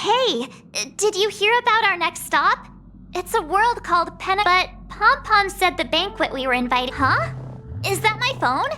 Hey, did you hear about our next stop? It's a world called but Pom Pom said the banquet we were invited. Huh? Is that my phone?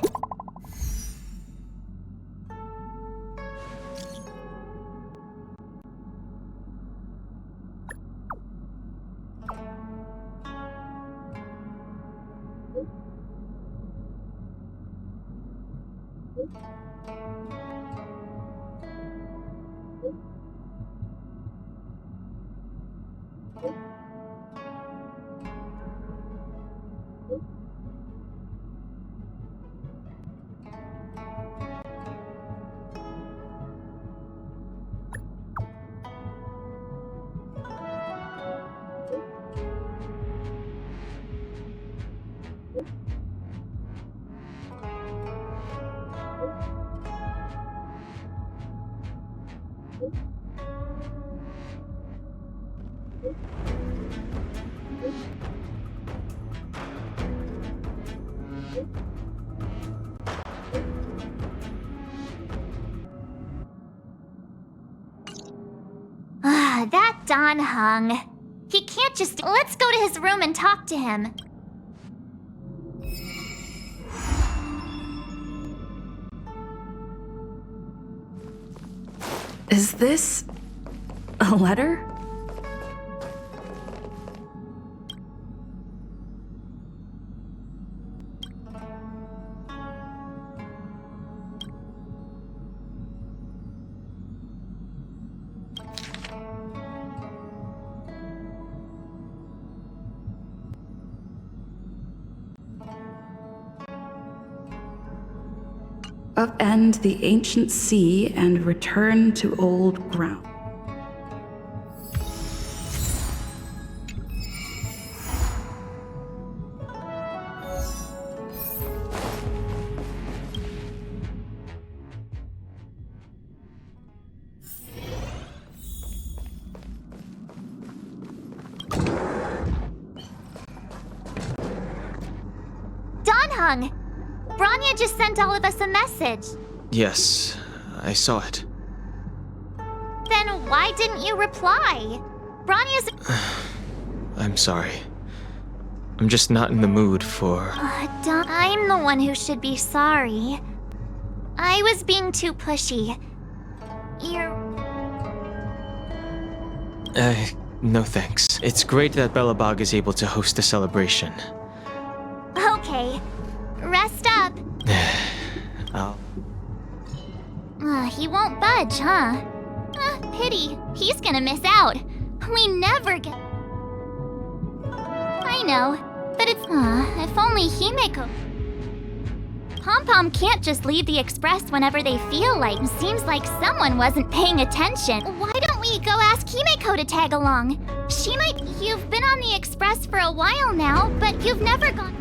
That Don Hung. He can't just... Let's go to his room and talk to him. Is this a letter? Upend the ancient sea and return to old ground. Don Hung! Bronye just sent all of us a message. Yes, I saw it. Then why didn't you reply? Bronye's... I'm sorry. I'm just not in the mood for... I'm the one who should be sorry. I was being too pushy. No thanks. It's great that Belobog is able to host a celebration. Okay. Rest up. He won't budge, huh? Pity. He's gonna miss out. We never get... I know, but it's... if only Himeko... Pom Pom can't just leave the express whenever they feel like. Seems like someone wasn't paying attention. Why don't we go ask Himeko to tag along? She might... You've been on the express for a while now, but you've never gone...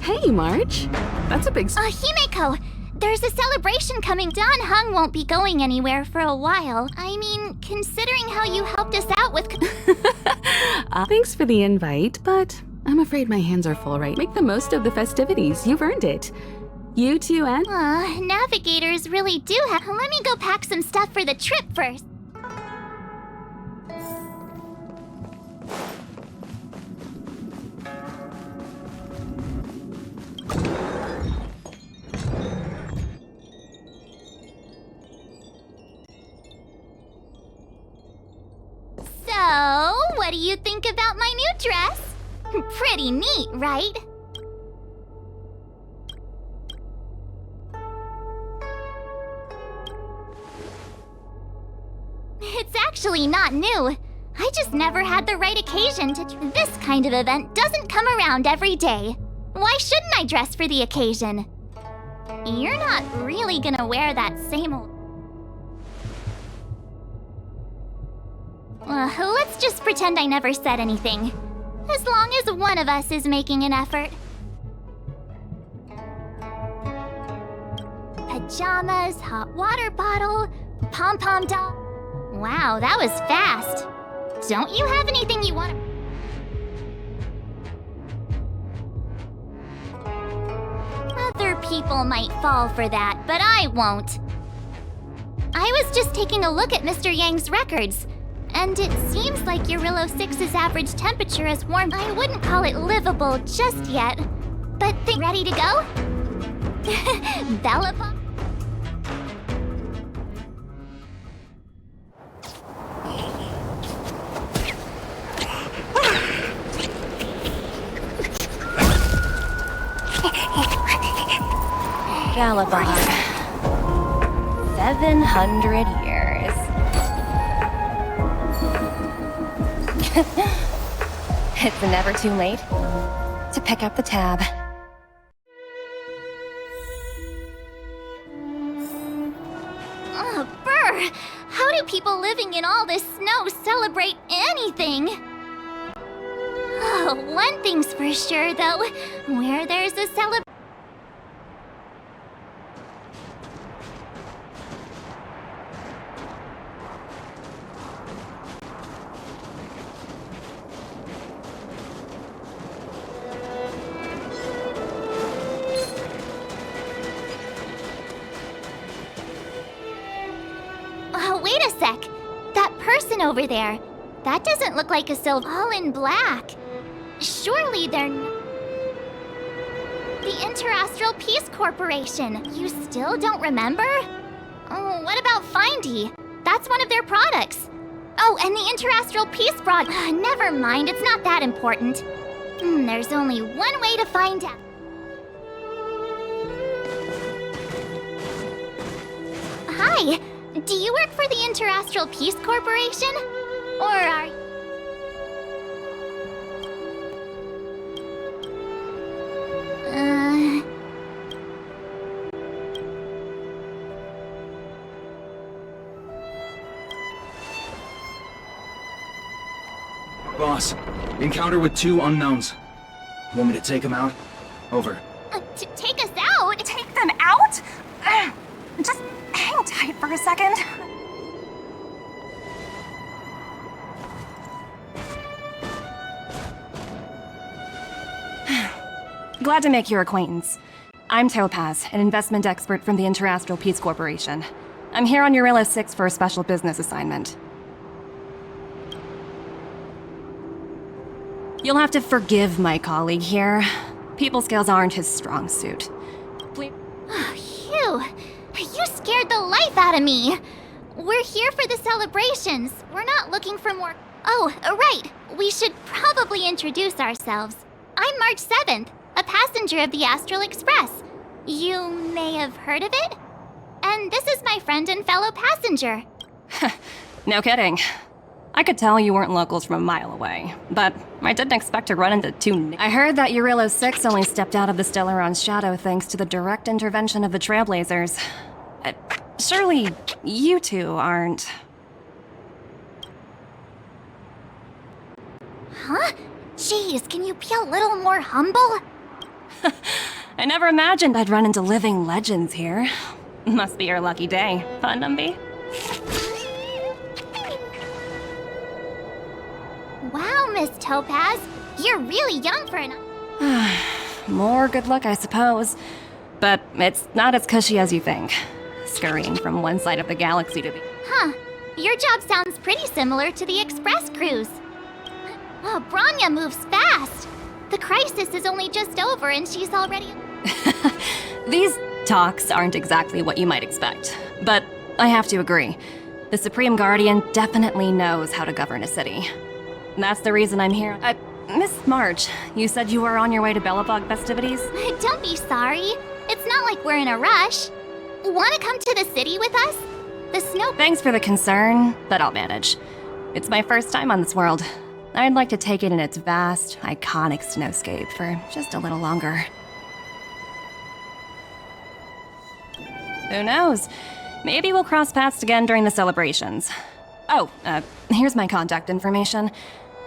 Hey, March. That's a big... Himeko! There's a celebration coming. Don Hung won't be going anywhere for a while. I mean, considering how you helped us out with... Thanks for the invite, but I'm afraid my hands are full right. Make the most of the festivities. You've earned it. You too, and... Navigators really do have... Let me go pack some stuff for the trip first. So, what do you think about my new dress? Pretty neat, right? It's actually not new. I just never had the right occasion to... This kind of event doesn't come around every day. Why shouldn't I dress for the occasion? You're not really gonna wear that same old... Let's just pretend I never said anything. As long as one of us is making an effort. Pajamas, hot water bottle, pom-pom doll. Wow, that was fast. Don't you have anything you want people might fall for that, but I won't. I was just taking a look at Mr. Yang's records, and it seems like Eurillo 6's average temperature is warm. I wouldn't call it livable just yet, but ready to go? Belobog? Belobog. 700 years. It's never too late to pick up the tab. Oh, brr! How do people living in all this snow celebrate anything? Oh, one thing's for sure, though. Where there's a celebration. Wait a sec! That person over there, that doesn't look like a silver. All in black. Surely they're the Interastral Peace Corporation. You still don't remember? Oh, what about Findy? That's one of their products. Oh, and the Interastral Peace Broad. Never mind, it's not that important. There's only one way to find out. Hi! Do you work for the Interastral Peace Corporation? Or are you... Boss, encounter with 2 unknowns. Want me to take them out? Over. Take us out? Take them out? Just hang tight for a second. Glad to make your acquaintance. I'm Topaz, an investment expert from the Interastral Peace Corporation. I'm here on Eurillo 6 for a special business assignment. You'll have to forgive my colleague here. People skills aren't his strong suit. Please. Phew! You scared the life out of me! We're here for the celebrations. We're not looking for more... Oh, right. We should probably introduce ourselves. I'm March 7th, a passenger of the Astral Express. You may have heard of it? And this is my friend and fellow passenger. No kidding. I could tell you weren't locals from a mile away, but I didn't expect to run into 2... I heard that Eurillo 6 only stepped out of the Stellaron's shadow thanks to the direct intervention of the Trailblazers. Surely you two aren't... Huh? Jeez, can you be a little more humble? I never imagined I'd run into living legends here. Must be your lucky day, huh, Numby? Wow, Miss Topaz. You're really young for an... More good luck, I suppose. But it's not as cushy as you think. Scurrying from one side of the galaxy to the... Huh. Your job sounds pretty similar to the Express cruise. Oh, Bronye moves fast. The crisis is only just over and she's already... These talks aren't exactly what you might expect. But I have to agree. The Supreme Guardian definitely knows how to govern a city. That's the reason I'm here. Miss March, you said you were on your way to Belobog festivities? Don't be sorry. It's not like we're in a rush. Want to come to the city with us? The snow... Thanks for the concern, but I'll manage. It's my first time on this world. I'd like to take it in its vast, iconic snowscape for just a little longer. Who knows? Maybe we'll cross paths again during the celebrations. Oh, here's my contact information.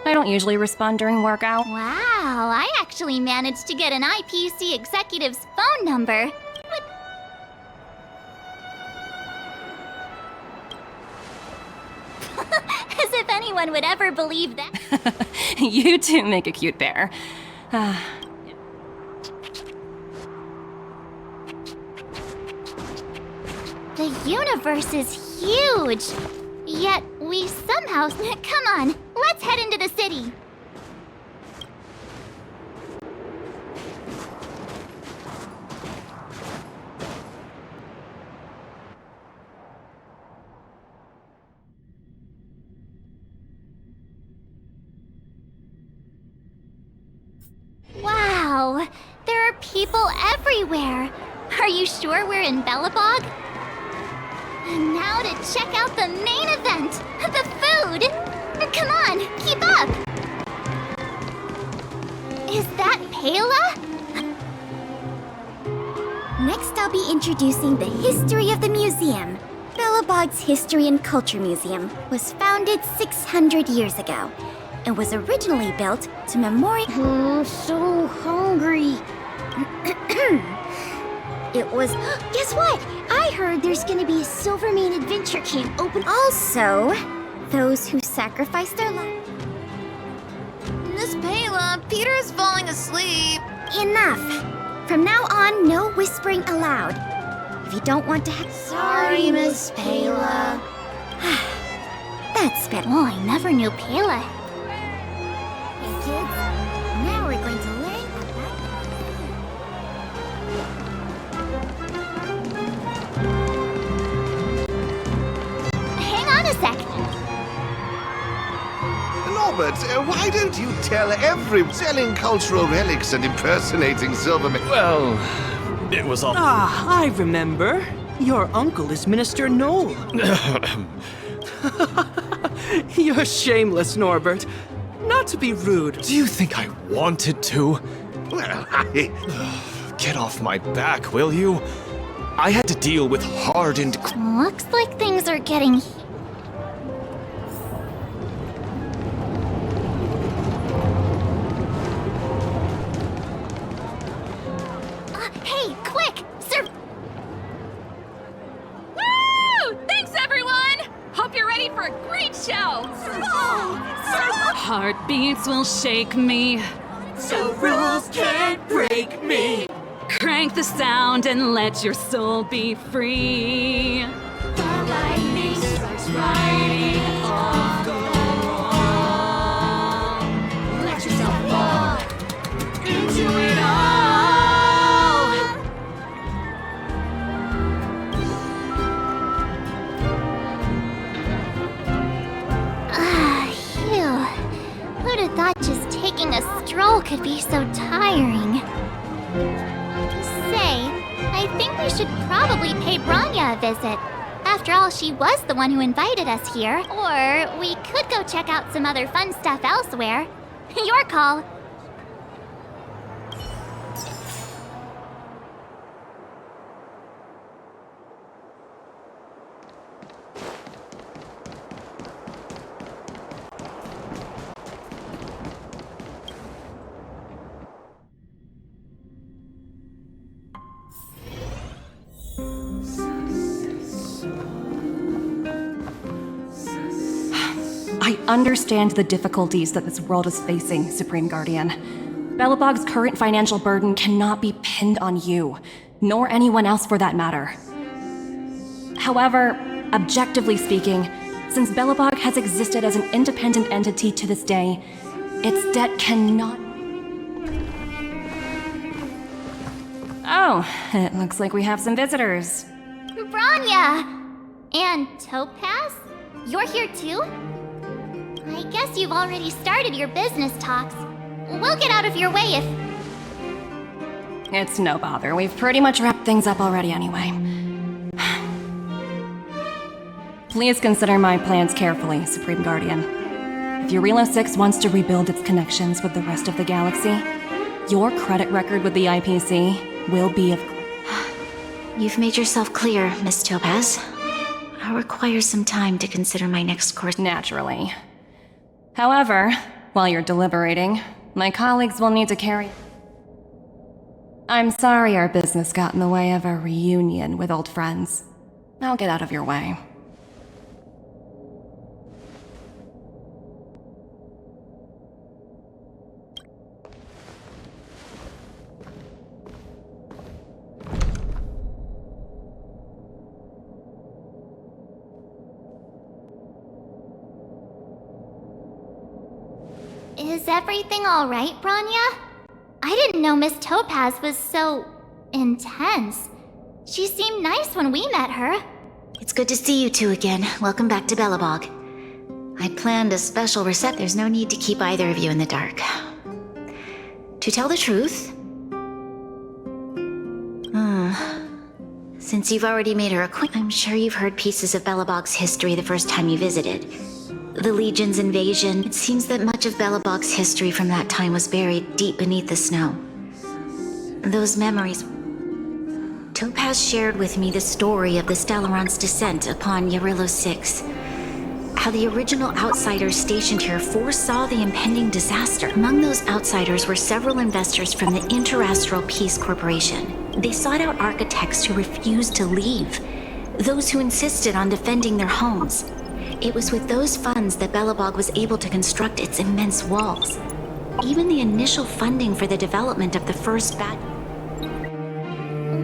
I don't usually respond during workout. Wow, I actually managed to get an IPC executive's phone number. As if anyone would ever believe that. You two make a cute pair. universe is huge. Yet we somehow... Come on, let's head into the city. Wow, there are people everywhere. Are you sure we're in Belobog? And now to check out the main event, the food. Come on, keep up. Is that Pela? Next, I'll be introducing the history of the museum. Belobog's History and Culture Museum was founded 600 years ago and was originally built to memorialize... so hungry. It was... Guess what? I heard there's gonna be a Silvermane adventure camp open... Also, those who sacrificed their lives... Miss Pela, Peter is falling asleep. Enough! From now on, no whispering aloud. If you don't want to have... Sorry, Miss Pela. That's better. Oh, I never knew Pela. Hey kids, now we're going to learn about... Hang on a sec. Norbert, why don't you tell every selling cultural relics and impersonating Silvermane? Well, it was all. Ah, I remember. Your uncle is Minister Knoll. You're shameless, Norbert. Not to be rude. Do you think I wanted to? Well, Get off my back, will you? I had to deal with hardened. Looks like things are getting... Hey, quick! Woo! Thanks, everyone! Hope you're ready for a great show! Heartbeats will shake me. So rules can't break me. Crank the sound and let your soul be free. The lightning strikes right off the wall. Let yourself fall into it all. Phew. Who'd have thought just taking a stroll could be so tiring? Say, I think we should probably pay Bronya a visit. After all, she was the one who invited us here. Or we could go check out some other fun stuff elsewhere. Your call. I understand the difficulties that this world is facing, Supreme Guardian. Belobog's current financial burden cannot be pinned on you, nor anyone else for that matter. However, objectively speaking, since Belobog has existed as an independent entity to this day, its debt cannot... Oh, it looks like we have some visitors. Bronya! And Topaz? You're here too? I guess you've already started your business talks. We'll get out of your way if... It's no bother. We've pretty much wrapped things up already anyway. Please consider my plans carefully, Supreme Guardian. If Eurelo 6 wants to rebuild its connections with the rest of the galaxy, your credit record with the IPC will be of... You've made yourself clear, Miss Topaz. I'll require some time to consider my next course. Naturally. However, while you're deliberating, my colleagues will need to carry... I'm sorry our business got in the way of a reunion with old friends. I'll get out of your way. Is everything alright, Bronya? I didn't know Miss Topaz was so... intense. She seemed nice when we met her. It's good to see you two again. Welcome back to Belobog. I planned a special reception. There's no need to keep either of you in the dark. To tell the truth... Since you've already made her acquaintance, I'm sure you've heard pieces of Belobog's history the first time you visited. The Legion's invasion. It seems that much of Belobog's history from that time was buried deep beneath the snow. Those memories... Topaz shared with me the story of the Stellaron's descent upon Yarilo 6. How the original outsiders stationed here foresaw the impending disaster. Among those outsiders were several investors from the Interastral Peace Corporation. They sought out architects who refused to leave, those who insisted on defending their homes. It was with those funds that Belobog was able to construct its immense walls. Even the initial funding for the development of the first batch.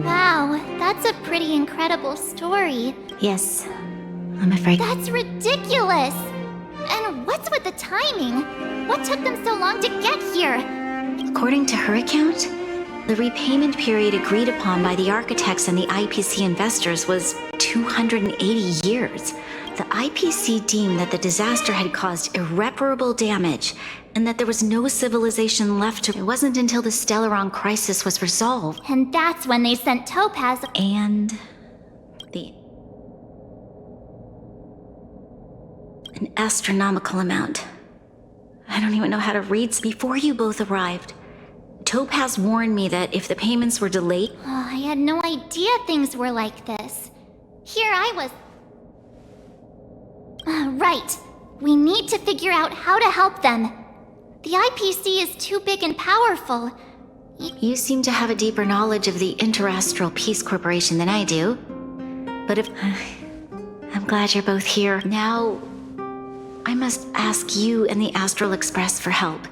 Wow, that's a pretty incredible story. Yes, I'm afraid. That's ridiculous! And what's with the timing? What took them so long to get here? According to her account, the repayment period agreed upon by the architects and the IPC investors was 280 years. The IPC deemed that the disaster had caused irreparable damage and that there was no civilization left to... It wasn't until the Stellaron crisis was resolved. And that's when they sent Topaz... And... an astronomical amount. I don't even know how to read. Before you both arrived, Topaz warned me that if the payments were delayed... Oh, I had no idea things were like this. Here I was... Right. We need to figure out how to help them. The IPC is too big and powerful. You seem to have a deeper knowledge of the Interastral Peace Corporation than I do. But if... I'm glad you're both here. Now, I must ask you and the Astral Express for help.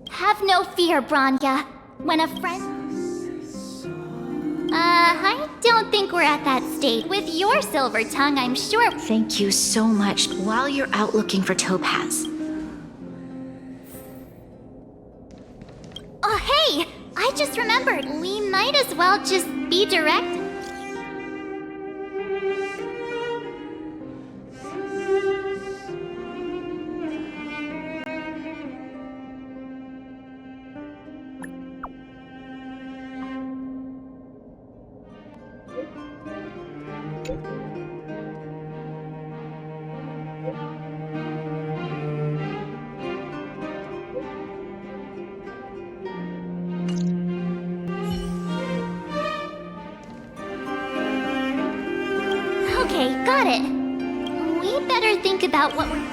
Have no fear, Bronya. When a friend... I don't think we're at that state. With your silver tongue, I'm sure... Thank you so much. While you're out looking for Topaz... Oh, hey! I just remembered. We might as well just be direct. Okay, got it. We better think about what we're...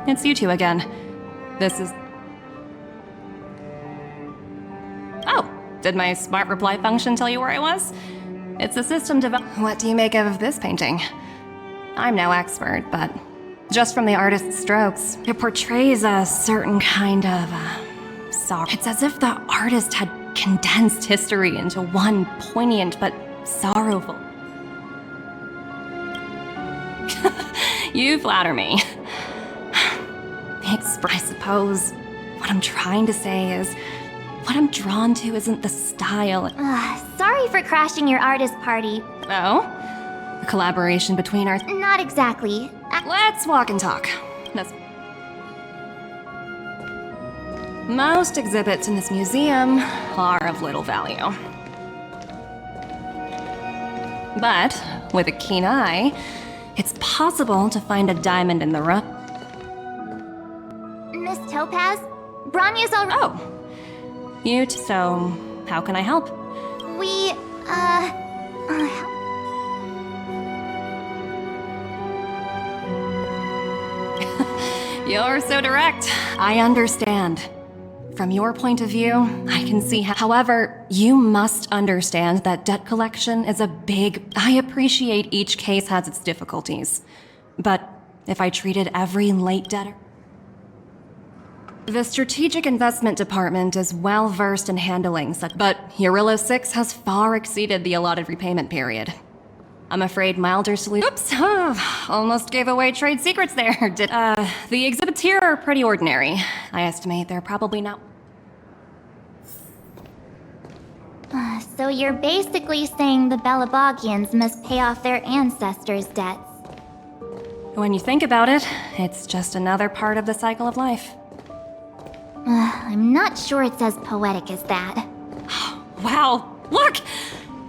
It's you two again. This is... Oh, did my smart reply function tell you where I was? It's a system What do you make of this painting? I'm no expert, but just from the artist's strokes, it portrays a certain kind of sorrow. It's as if the artist had condensed history into one poignant but sorrowful... You flatter me. I suppose what I'm trying to say is, what I'm drawn to isn't the style. Sorry for crashing your artist party. Oh? A collaboration between our... Not exactly. Let's walk and talk. Most exhibits in this museum are of little value. But with a keen eye, it's possible to find a diamond in the rough. Miss Topaz? Bronya's already... Oh. You so how can I help? We, You're so direct. I understand. From your point of view, I can see how. However, you must understand that debt collection is a big. I appreciate each case has its difficulties. But if I treated every late debtor. The Strategic Investment Department is well versed in handling such. But Eurillo 6 has far exceeded the allotted repayment period. I'm afraid milder solutions. Oops, almost gave away trade secrets there. The exhibits here are pretty ordinary. I estimate they're probably not. So you're basically saying the Belobogians must pay off their ancestors' debts. When you think about it, it's just another part of the cycle of life. I'm not sure it's as poetic as that. Wow, look!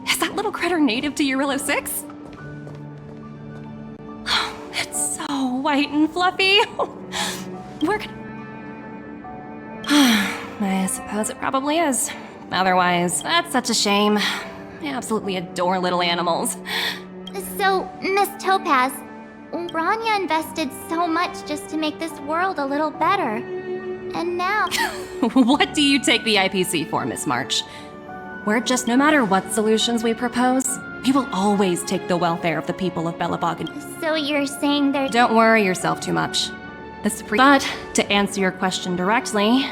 Is that little critter native to Eurillo 6? It's so white and fluffy. We're gonna... I suppose it probably is. Otherwise, that's such a shame. I absolutely adore little animals. So, Miss Topaz, Bronya invested so much just to make this world a little better. And now... What do you take the IPC for, Miss March? We're just, no matter what solutions we propose, we will always take the welfare of the people of Belobog. So you're saying they're... Don't worry yourself too much. But, to answer your question directly,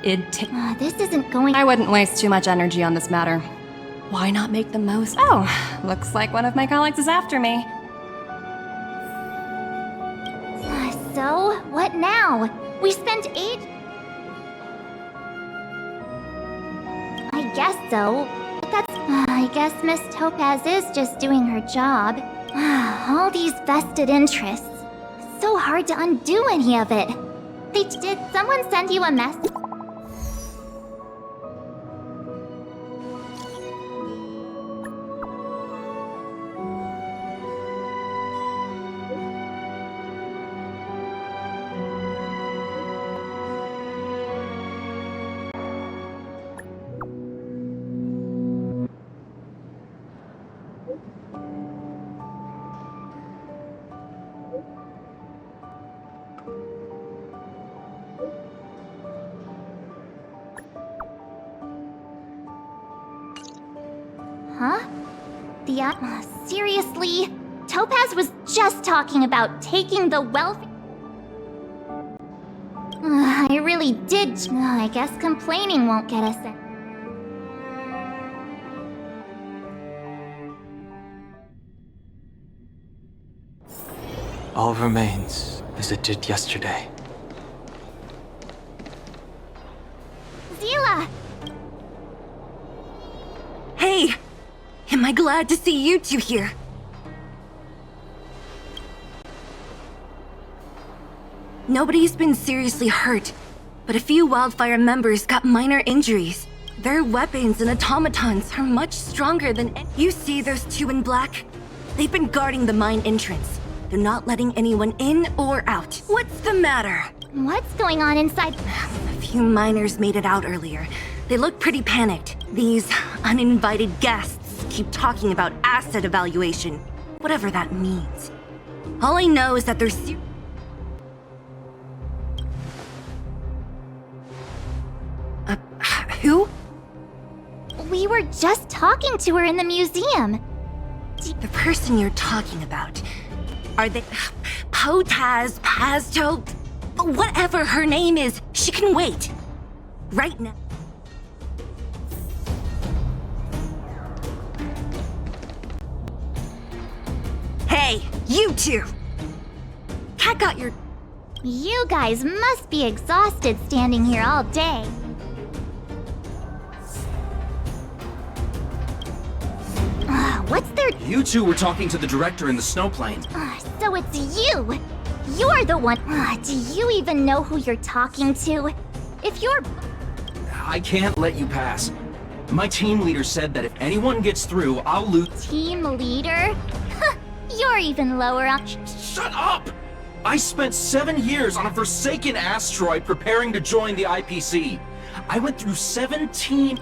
this isn't going... I wouldn't waste too much energy on this matter. Why not make the most? Oh, looks like one of my colleagues is after me. So, what now? We spent 8... I guess so. But that's... I guess Miss Topaz is just doing her job. All these vested interests. So hard to undo any of it. Did someone send you a message? Huh? Seriously? Topaz was just talking about taking the wealth... I really did... I guess complaining won't get us in. All remains as it did yesterday. Zele! Hey! Am I glad to see you two here? Nobody's been seriously hurt, but a few Wildfire members got minor injuries. Their weapons and automatons are much stronger than you see those two in black? They've been guarding the mine entrance. They're not letting anyone in or out. What's the matter? What's going on inside? A few miners made it out earlier. They look pretty panicked. These uninvited guests keep talking about asset evaluation, whatever that means. All I know is that there's... Who? We were just talking to her in the museum. The person you're talking about. Are they... Potaz, Pazto... Whatever her name is, she can wait. Right now. Hey, you two! Cat got your... You guys must be exhausted standing here all day. What's there? You two were talking to the director in the snowplane. So it's you! You're the one... do you even know who you're talking to? If you're... I can't let you pass. My team leader said that if anyone gets through, I'll loot... Team leader? You're even lower on... Shut up! I spent 7 years on a forsaken asteroid preparing to join the IPC. I went through 17...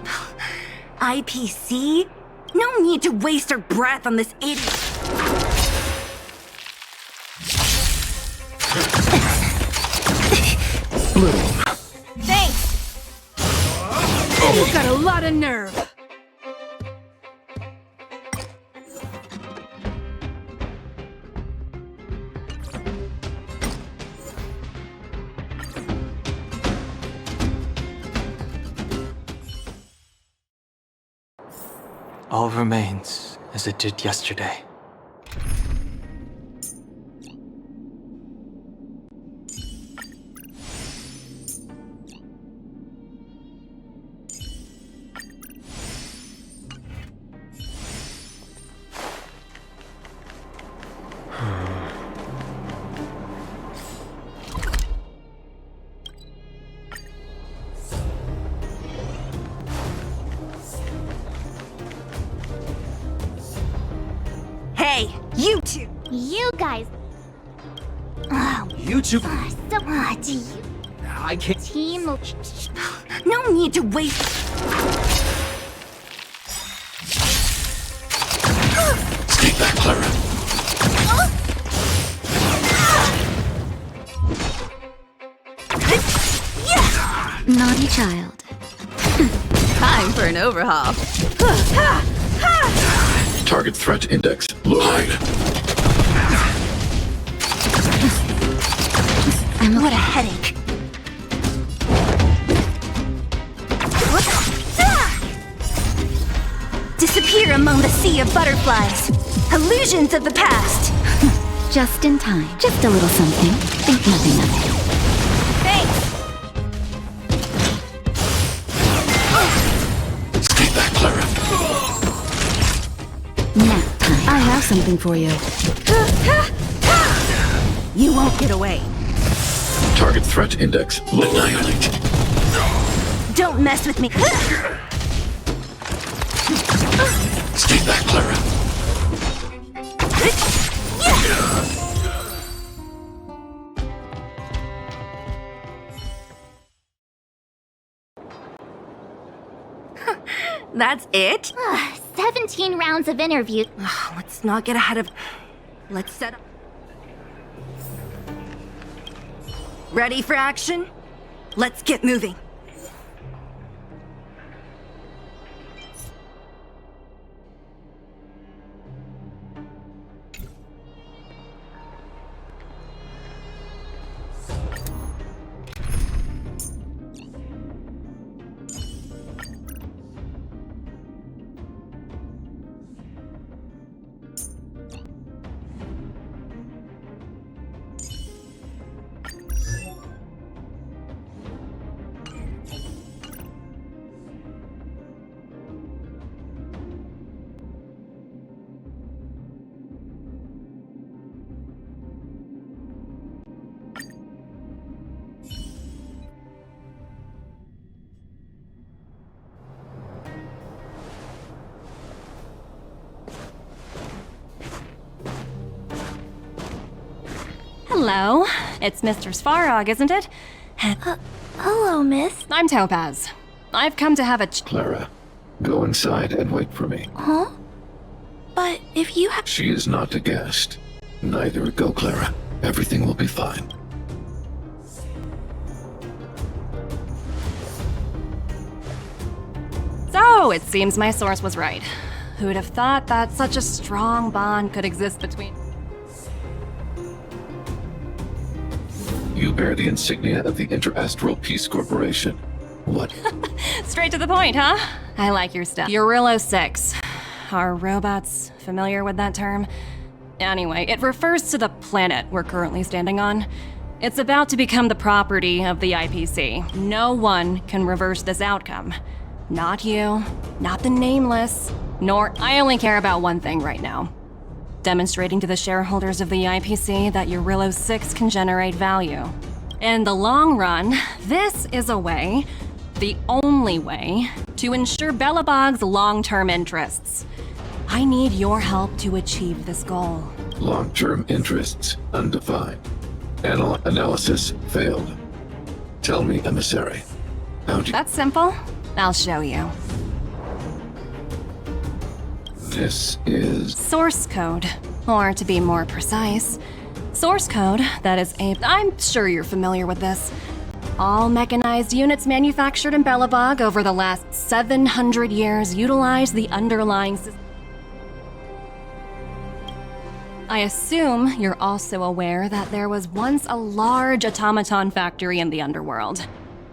IPC? No need to waste our breath on this idiot. Little. Thanks! You've got a lot of nerve. All remains as it did yesterday. Hey, you two! You guys. Oh, You two. so much. I can't. Team. No need to waste. Stay back, Clara. Naughty child. Time for an overhaul. Target threat index low. Hide. What a headache. Disappear among the sea of butterflies. Illusions of the past. Just in time. Just a little something. Think nothing of it. Thanks! Stay back, Clara. Nap time. I have something for you. You won't get away. Target threat index low. Annihilate. Don't mess with me. Stay back, Clara. That's it? 17 rounds of interview. Let's not get ahead of... Let's set up... Ready for action? Let's get moving. Hello, it's Mr. Svarog, isn't it? Hello, miss. I'm Topaz. I've come to have a Clara, go inside and wait for me. Huh? But if you have... She is not a guest. Neither go, Clara. Everything will be fine. So, it seems my source was right. Who'd have thought that such a strong bond could exist between... You bear the insignia of the Interastral Peace Corporation. What? Straight to the point, huh? I like your stuff. Eurillo 6. Are robots familiar with that term? Anyway, it refers to the planet we're currently standing on. It's about to become the property of the IPC. No one can reverse this outcome. Not you, not the Nameless, nor... I only care about one thing right now. Demonstrating to the shareholders of the IPC that Eurillo 6 can generate value. In the long run, this is a way, the only way, to ensure Belobog's long-term interests. I need your help to achieve this goal. Long-term interests undefined. Analysis failed. Tell me, emissary. How do you... That's simple. I'll show you. This is... Source code. Or to be more precise, source code that is I'm sure you're familiar with this. All mechanized units manufactured in Belobog over the last 700 years utilize the underlying system. I assume you're also aware that there was once a large automaton factory in the underworld.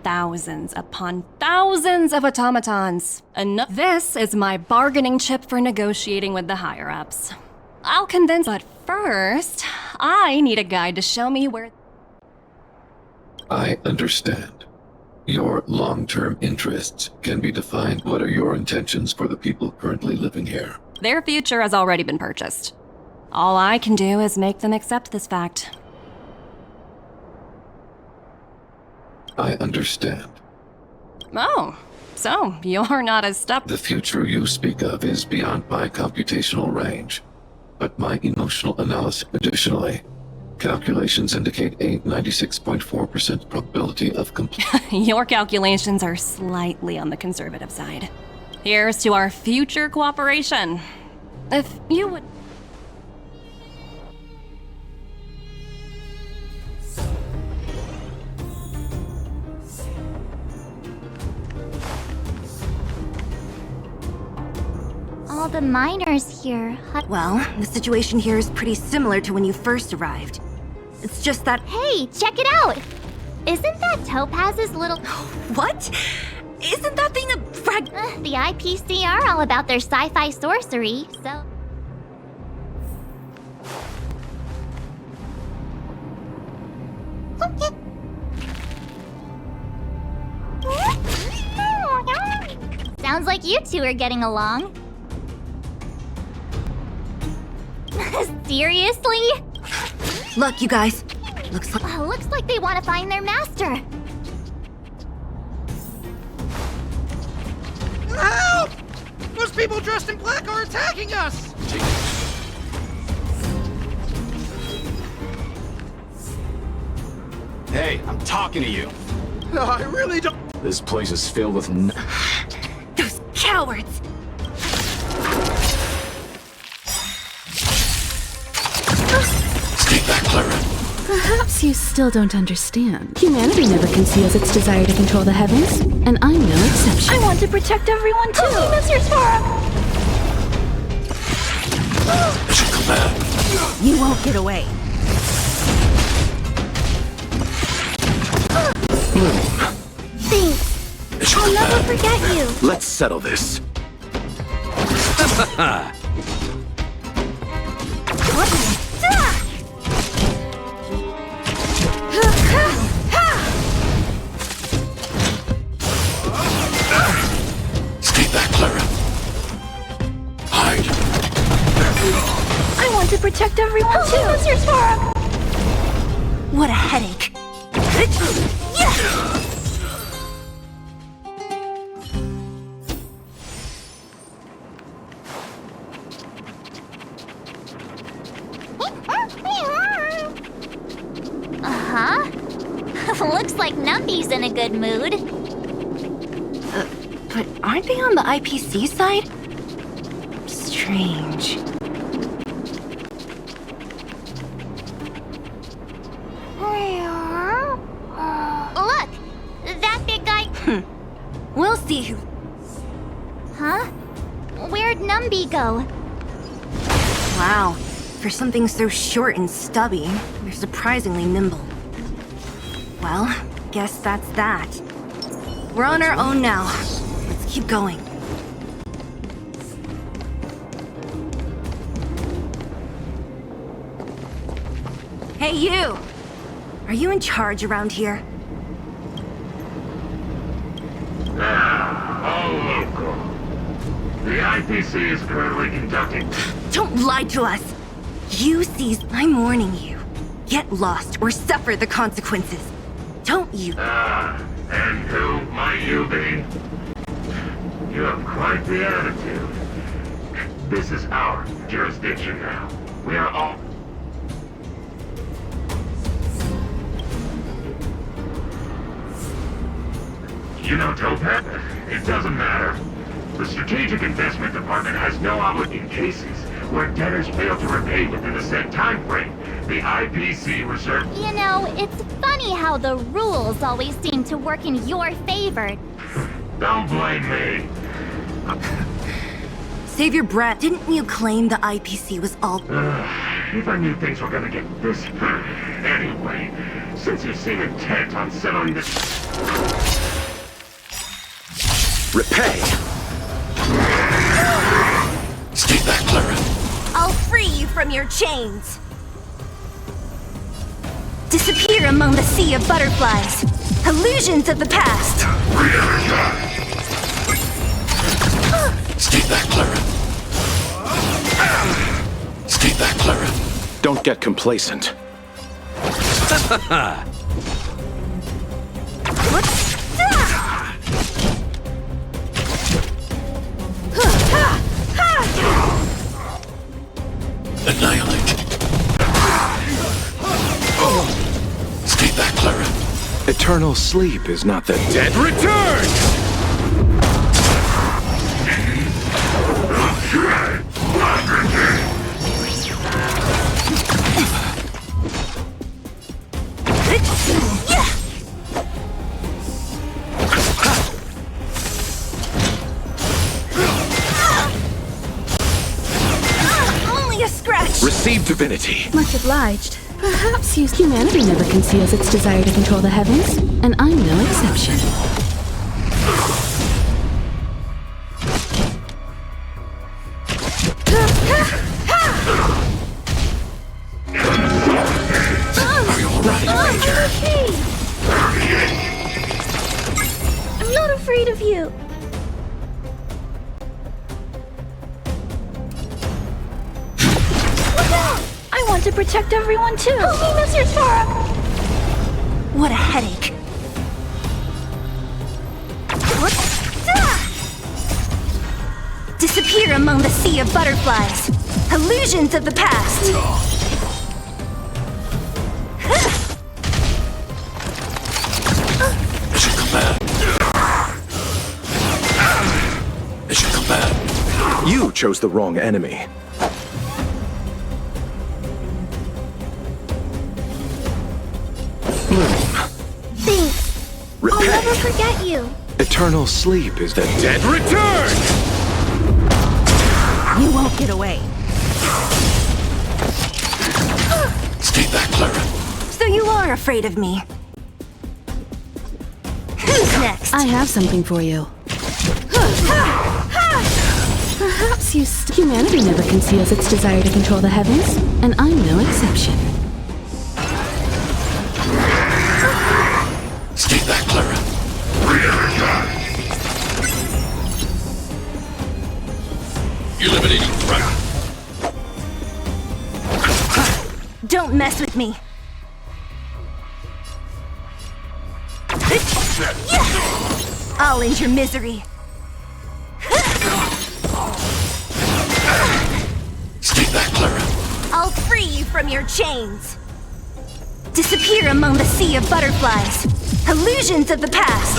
Thousands upon thousands of automatons. This is my bargaining chip for negotiating with the higher-ups. I'll convince, but first, I need a guide to show me where... I understand. Your long-term interests can be defined. What are your intentions for the people currently living here? Their future has already been purchased. All I can do is make them accept this fact. I understand. Oh, so you're not as stubborn. The future you speak of is beyond my computational range, but my emotional analysis. Additionally, calculations indicate a 96.4% probability of Your calculations are slightly on the conservative side. Here's to our future cooperation. If you would... All the miners here. Well, the situation here is pretty similar to when you first arrived. It's just that... Hey, check it out! Isn't that Topaz's little... What? Isn't that thing a frag... The IPC are all about their sci-fi sorcery, so... Sounds like you two are getting along. Seriously? Look, you guys. Looks like they want to find their master. Help! Those people dressed in black are attacking us! Hey, I'm talking to you. No, I really don't... This place is filled with Those cowards! Stay back, Clara. Perhaps you still don't understand. Humanity never conceals its desire to control the heavens, and I'm no exception. I want to protect everyone too! Mr. Mission command. You won't get away. Thanks. I'll never forget you. Let's settle this. Stay back, Clara. Hide. I want to protect everyone too, Mr. Sparrow. What a headache. Looks like Numby's in a good mood. But aren't they on the IPC side? Strange. Look! That big guy... We'll see who... Huh? Where'd Numby go? Wow. For something so short and stubby, they're surprisingly nimble. Well, guess that's that. We're on our own now. Let's keep going. Hey, you! Are you in charge around here? All local. The IPC is currently conducting... Don't lie to us! You seized... I'm warning you. Get lost or suffer the consequences. Don't you... and who might you be? You have quite the attitude. This is our jurisdiction now. We are all... You know, Topaz, it doesn't matter. The Strategic Investment Department has no obligation in cases Where debtors fail to repay within a set time frame, the IPC reserve... You know, it's funny how the rules always seem to work in your favor. Don't blame me. Save your breath. Didn't you claim the IPC was all... If I knew things were gonna get this... Anyway, since you seem intent on settling this... Repay! Stay back, Clara. I'll free you from your chains. Disappear among the sea of butterflies. Illusions of the past. Stay back, Clara. Stay back, Clara. Don't get complacent. Annihilate. Stay back, Clara. Eternal sleep is not the dead return! Only a scratch. Receive divinity. Much obliged. Perhaps humanity never conceals its desire to control the heavens, and I'm no exception. Are you alright, Ranger? I'm not afraid of you. Look out! I want to protect everyone too. Help me, Mr. Sora. What a headache. Disappear among the sea of butterflies. Illusions of the past. Mission command. Mission command. You chose the wrong enemy. Thanks. Repay. I'll never forget you. Eternal sleep is the dead return! You won't get away. Stay back, Clara. So you are afraid of me. Who's next? I have something for you. Perhaps humanity never conceals its desire to control the heavens, and I'm no exception. Stay back, Clara. Eliminating threat. Don't mess with me. I'll end your misery. Stay back, Clara. I'll free you from your chains. Disappear among the sea of butterflies. Illusions of the past.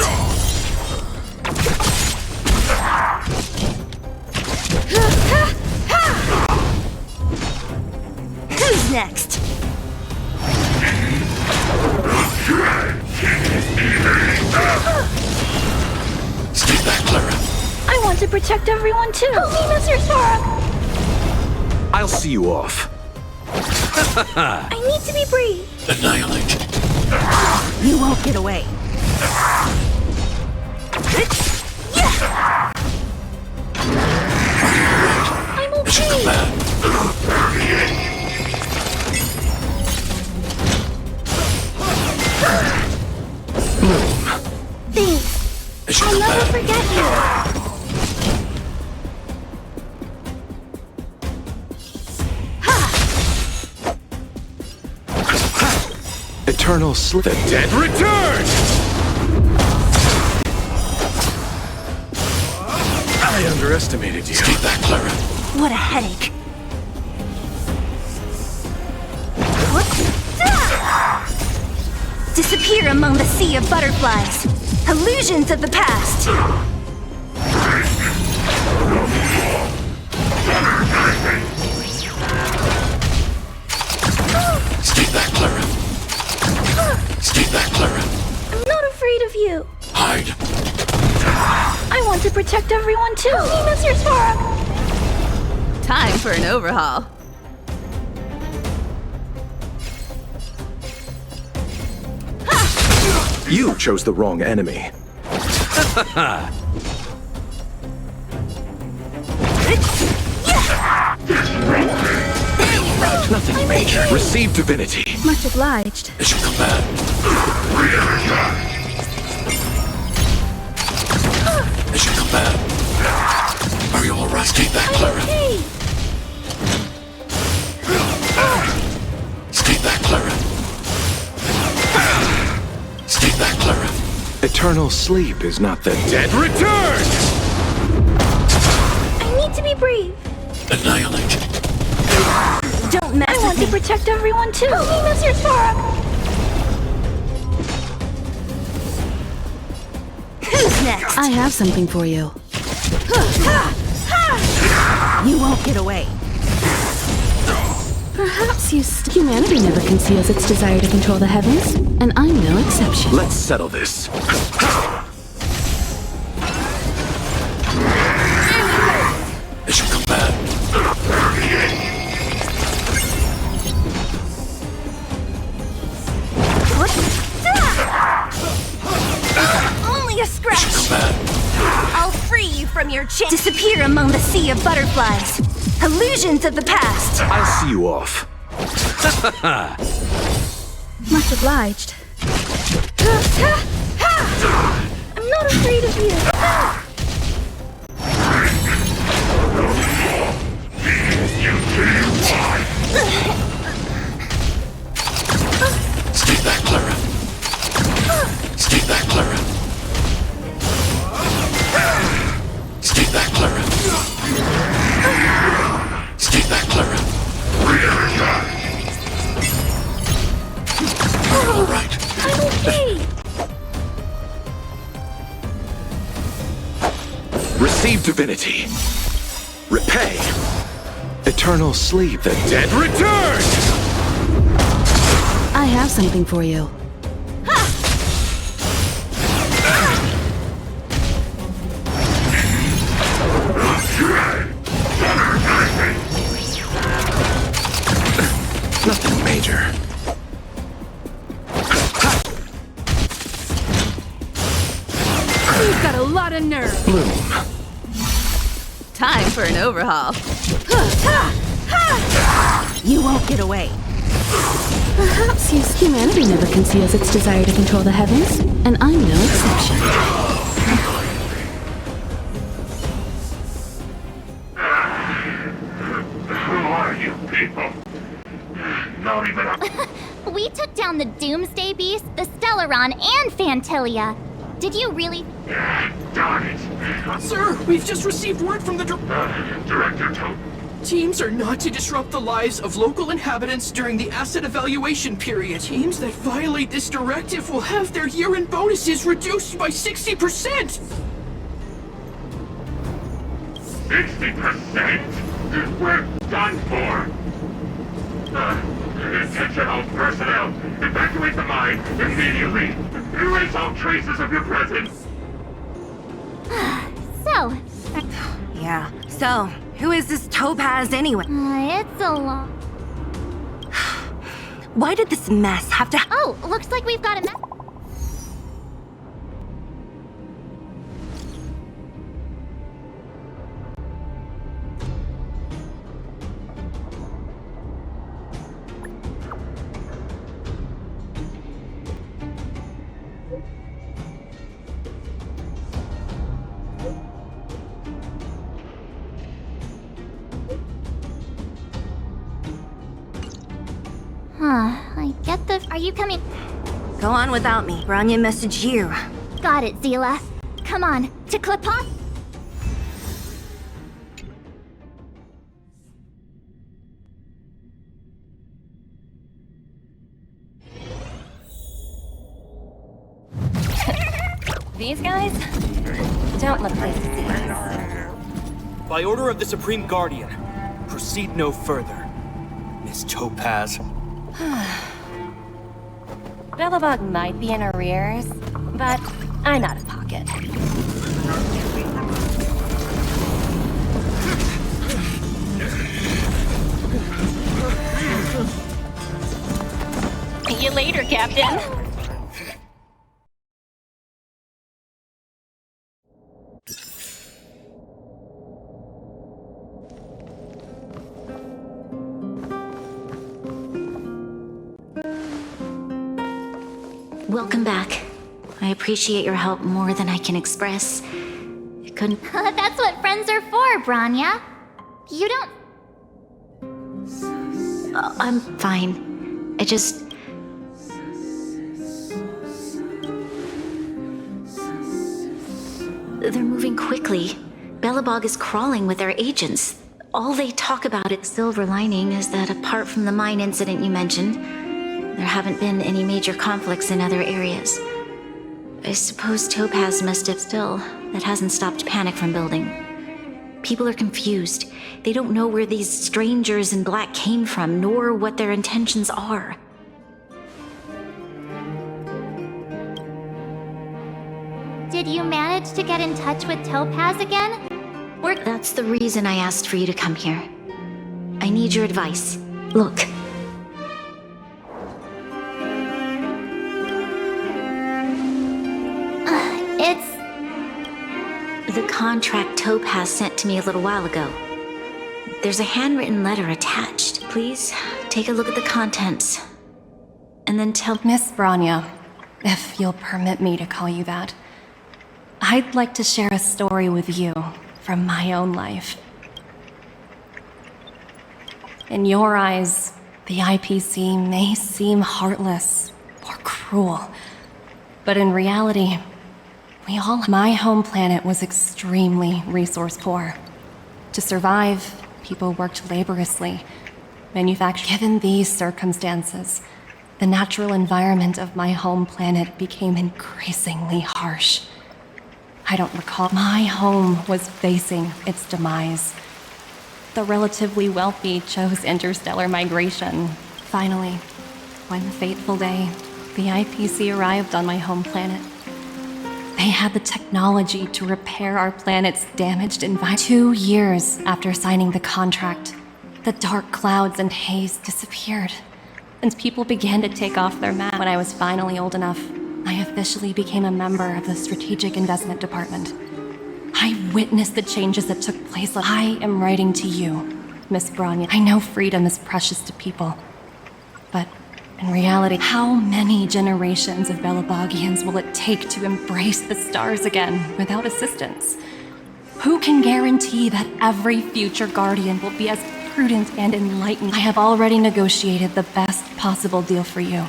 Who's next? Stay back, Clara. I want to protect everyone too. Help me, Mr. Sora. I'll see you off. I need to be brave. Annihilate. You won't get away. I'm Mission okay. command. Thanks. Mission I'll never command. forget you. Eternal sleep. The dead return! I underestimated you. Stay back, Clara. What a headache. Disappear among the sea of butterflies. Illusions of the past. protect everyone too. Oh, Mr. Sparrow! Time for an overhaul. You chose the wrong enemy. Nothing major. Receive divinity. Much obliged. At your command. At your command. Are you alright? Stay back, Clara. Okay. Stay back, Clara. Stay back, Clara. Eternal sleep is not the dead return! I need to be brave. Annihilate. Don't mess with me. I want to protect everyone too. Oh, Mr. Sparrow! Who's next? I have something for you. You won't get away. Perhaps humanity never conceals its desire to control the heavens, and I'm no exception. Let's settle this. At your command. Only a scratch. At your command. I'll free you from your chain. Disappear among the sea of butterflies. Illusions of the past. I'll see you off. Much obliged. I'm not afraid of you. Stay back, Clara. Stay back, Clara. Stay back, Clara. Stay back, Clara. You're all right. I'm okay. Receive divinity. Repay. Eternal sleep, the dead return! I have something for you. Nothing major. You've got a lot of nerve. Bloom. Time for an overhaul. You won't get away. Perhaps humanity never conceals its desire to control the heavens, and I'm no exception. Who are you people? Not even a... We took down the Doomsday Beast, the Stellaron, and Fantilia. Did you really? Darn it. Sir, we've just received word from the Director Toad. Teams are not to disrupt the lives of local inhabitants during the asset evaluation period. Teams that violate this directive will have their year-end bonuses reduced by 60%! 60%? We're done for! Attention all personnel! Evacuate the mine immediately! Erase all traces of your presence! So... Yeah, so, who is this Topaz anyway? It's a lot. Why did this mess have to Oh, looks like we've got a mess. I get the... Are you coming? Go on without me. Bronyu messaged you. Got it, Zele. Come on, to Clipot. These guys don't look pleased to see us. By order of the Supreme Guardian, proceed no further, Miss Topaz. Belobog might be in arrears, but I'm out of pocket. Captain. Welcome back. I appreciate your help more than I can express. I couldn't... That's what friends are for, Bronya. You don't... I'm fine. I just... They're moving quickly. Belobog is crawling with their agents. All they talk about at Silver Lining is that apart from the mine incident you mentioned, there haven't been any major conflicts in other areas. I suppose Topaz must have still. That hasn't stopped panic from building. People are confused. They don't know where these strangers in black came from, nor what their intentions are. Did you manage to get in touch with Topaz again? That's the reason I asked for you to come here. I need your advice. Look. The contract Topaz sent to me a little while ago. There's a handwritten letter attached. Please, take a look at the contents. And then tell... Miss Bronya, if you'll permit me to call you that, I'd like to share a story with you from my own life. In your eyes, the IPC may seem heartless or cruel, but in reality, my home planet was extremely resource poor. To survive, people worked laboriously, manufactured. Given these circumstances, the natural environment of my home planet became increasingly harsh. I don't recall. My home was facing its demise. The relatively wealthy chose interstellar migration. Finally, one fateful day, the IPC arrived on my home planet. They had the technology to repair our planet's damaged environment. 2 years after signing the contract, the dark clouds and haze disappeared, and people began to take off their masks. When I was finally old enough, I officially became a member of the Strategic Investment Department. I witnessed the changes that took place. I am writing to you, Miss Bronya. I know freedom is precious to people, but in reality, how many generations of Belobogians will it take to embrace the stars again without assistance? Who can guarantee that every future Guardian will be as prudent and enlightened? I have already negotiated the best possible deal for you.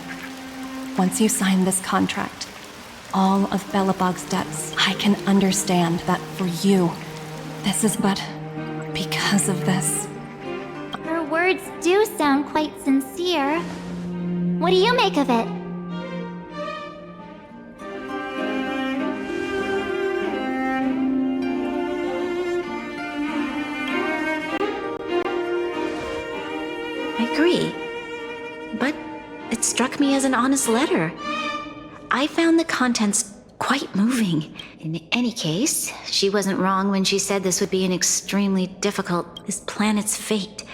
Once you sign this contract, all of Belobog's debts, I can understand that for you, this is but because of this. Her words do sound quite sincere. What do you make of it? I agree. But it struck me as an honest letter. I found the contents quite moving. In any case, she wasn't wrong when she said this would be an extremely difficult... this planet's fate.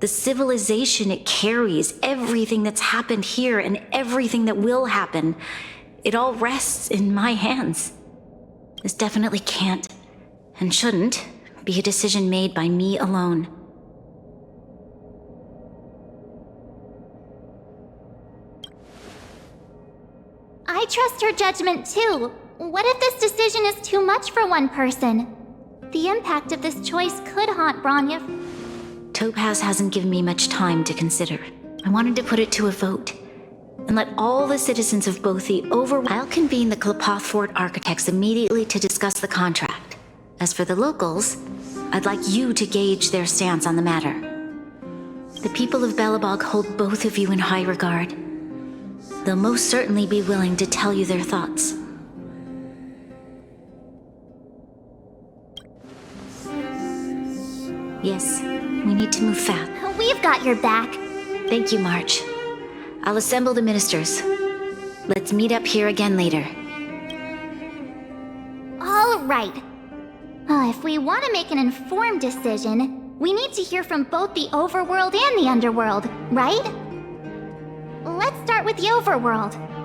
The civilization it carries, everything that's happened here and everything that will happen, it all rests in my hands. This definitely can't, and shouldn't, be a decision made by me alone. I trust her judgment too. What if this decision is too much for one person? The impact of this choice could haunt Bronya. Topaz hasn't given me much time to consider. I wanted to put it to a vote, and let all the citizens of both the I'll convene the Klapoth Fort architects immediately to discuss the contract. As for the locals, I'd like you to gauge their stance on the matter. The people of Belobog hold both of you in high regard. They'll most certainly be willing to tell you their thoughts. Yes, we need to move fast. We've got your back. Thank you, March. I'll assemble the ministers. Let's meet up here again later. All right. If we want to make an informed decision, we need to hear from both the overworld and the underworld, right? Let's Let's start with the overworld.